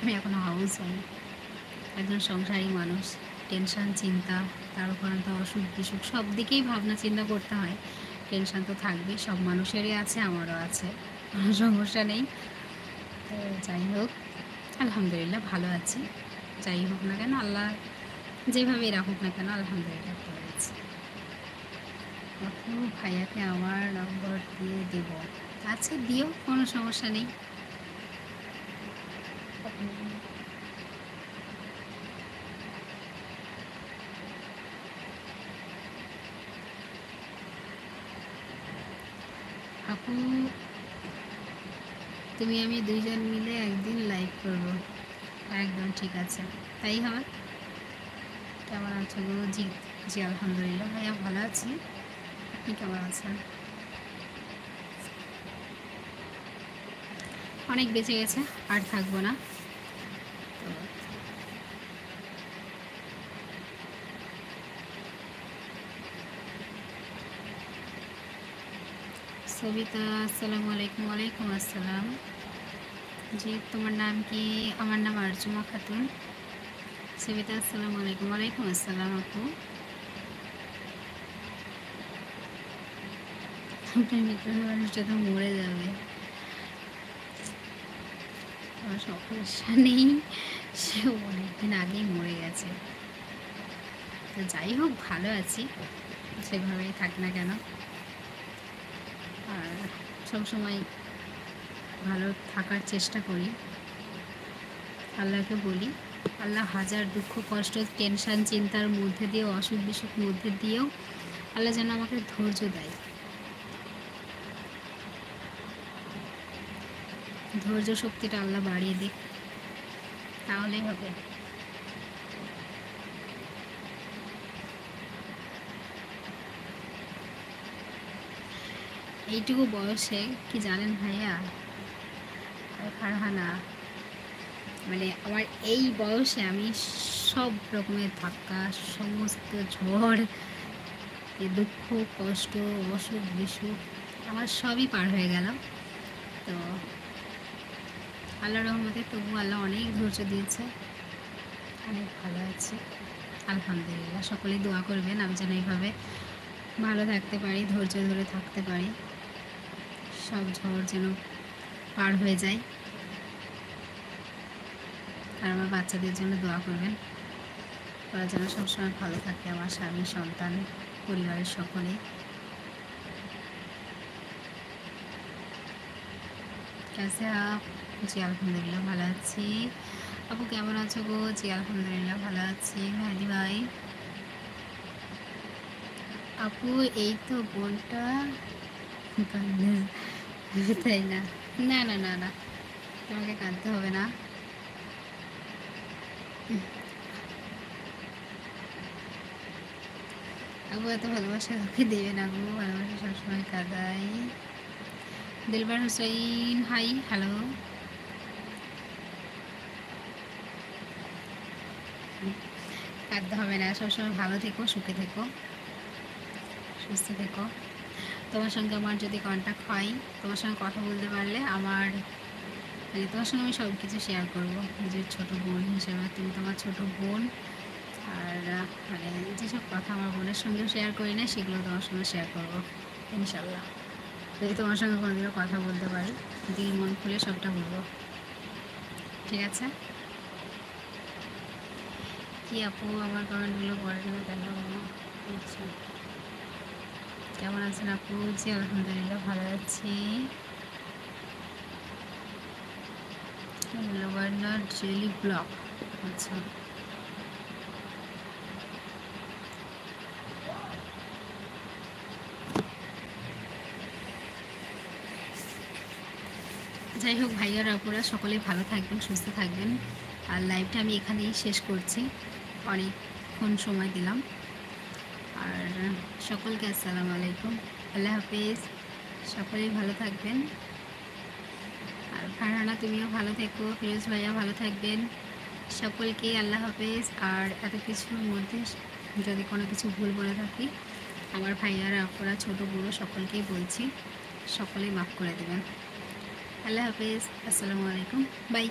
আমি এখন house wife, একজন সংসারী মানুষ। টেনশান, চিন্তা, তার উপরে তো অসুখ বিসুখ, সব দিকেই ভাবনা চিন্তা করতে হয়। টেনশান তো থাকবেই, সব মানুষেরই আছে, আমারও আছে, কোনো সমস্যা নেই। তো যাই হোক, আলহামদুলিল্লাহ ভালো আছি। যাই হোক না কেন, আল্লাহ যেভাবেই রাখুক না কেন, আলহামদুলিল্লাহ ভালো আছি। আপু ভাইয়াকে আমার নম্বর দিয়ে দেব? আচ্ছা দিও, কোনো সমস্যা নেই। আপু তুমি আমি দুইজন মিলে একদিন লাইভ করব। একদম ঠিক আছে, তাই হবে। কেমন আছো গো? জি জি আলহামদুলিল্লাহ ভাইয়া ভালো আছি। আপনি কেমন আছেন? অনেক বেঁচে গেছে, আর থাকবো না। তো সবিতা, আসসালামু আলাইকুম। ওয়ালাইকুম আসসালাম। জি তোমার নাম কি? আমার নাম আরজুমা খাতুন। সবিতা, আসসালামু আলাইকুম। ওয়ালাইকুম আসসালাম। আপু আপনার মিত্রের মানুষটা তো মরে যাবে, আমার সমস্যা নেই, সে অনেকদিন আগেই মরে গেছে। তো যাই হোক, ভালো আছি, সেভাবেই থাক না কেন। আর সবসময় ভালো থাকার চেষ্টা করি। আল্লাহকে বলি, আল্লাহ হাজার দুঃখ কষ্ট টেনশান চিন্তার মধ্যে দিয়েও, অসুখ বিসুখ মধ্যে দিয়েও আল্লাহ যেন আমাকে ধৈর্য দেয়, ধৈর্য শক্তিটা আল্লাহ বাড়িয়ে দিক, তাহলেই হবে। এইটুকু বয়সে কি জানেন ভাইয়া ফারহানা, মানে আমার এই বয়সে আমি সব রকমের ধাক্কা, সমস্ত ঝড়, এই দুঃখ কষ্ট অসুখ বিসুখ আমার সবই পার হয়ে গেল। তো আল্লাহ রহমতে তবু আল্লাহ অনেক ধৈর্য দিয়েছে, অনেক ভালো আছি আলহামদুলিল্লাহ। সকলেই দোয়া করবেন আমি যেন এইভাবে ভালো থাকতে পারি, ধৈর্য ধরে থাকতে পারি, সব ঝড় যেন পার হয়ে যায়। আর আমার বাচ্চাদের জন্য দোয়া করবেন, ওরা যেন সবসময় ভালো থাকে, আমার স্বামী, সন্তান, পরিবারের সকলেই। कैसे आप? জি আলহামদুলিল্লাহ ভালো আছি। আপু কেমন আছো গো? জি আলহামদুলিল্লাহ ভালো আছি। মেহেদি ভাই, আপু এই তো বোনটা তাই না? না না না না, তোমাকে কাঁদতে হবে না। আপু এত ভালোবাসা কাউকে দেবে না গো, ভালোবাসা সবসময় কাঁদাই। দিলবার হুসাইন হাই, হ্যালো। কাঁদতে হবে না, সবসময় ভালো থেকো, সুখে থেকো, সুস্থ থেকো। তোমার সঙ্গে আমার যদি কন্ট্যাক্ট হয়, তোমার সঙ্গে কথা বলতে পারলে আমার, মানে তোমার সঙ্গে আমি সব কিছু শেয়ার করবো, নিজের ছোটো বোন হিসেবে। তুমি তোমার ছোটো বোন, আর মানে যেসব কথা আমার বোনের সঙ্গেও শেয়ার করি না, সেগুলো তোমার সঙ্গে শেয়ার করবো ইনশাল্লাহ। যদি তোমার সঙ্গে কোনোদিনও কথা বলতে পারি, দিল মন খুলে সবটা বলবো, ঠিক আছে? কি আপু আমার কমেন্টগুলো পড়ে না কেন? আচ্ছা, কেমন আছেন আপু? জি আলহামদুলিল্লাহ ভালো আছি। গভর্নর ডেইলি ব্লগ, আচ্ছা। যাই হোক ভাইয়ারা আপুরা সকলেই ভালো থাকবেন, সুস্থ থাকবেন। আর লাইভটা আমি এখানেই শেষ করছি, অনেকক্ষণ সময় দিলাম। আর সকলকে আসসালামু আলাইকুম, আল্লাহ হাফেজ, সকলেই ভালো থাকবেন। আর ফারহানা তুমিও ভালো থেকো, ফিরোজ ভাইয়া ভালো থাকবেন, সকলকে আল্লাহ হাফেজ। আর এত কিছুর মধ্যে যদি কোনো কিছু ভুল বলে থাকি, আমার ভাইয়ারা আপুরা ছোটো বড়ো সকলকেই বলছি, সকলেই মাফ করে দেবেন। আল্লাহ হাফেজ, আসসালামু আলাইকুম, বাই।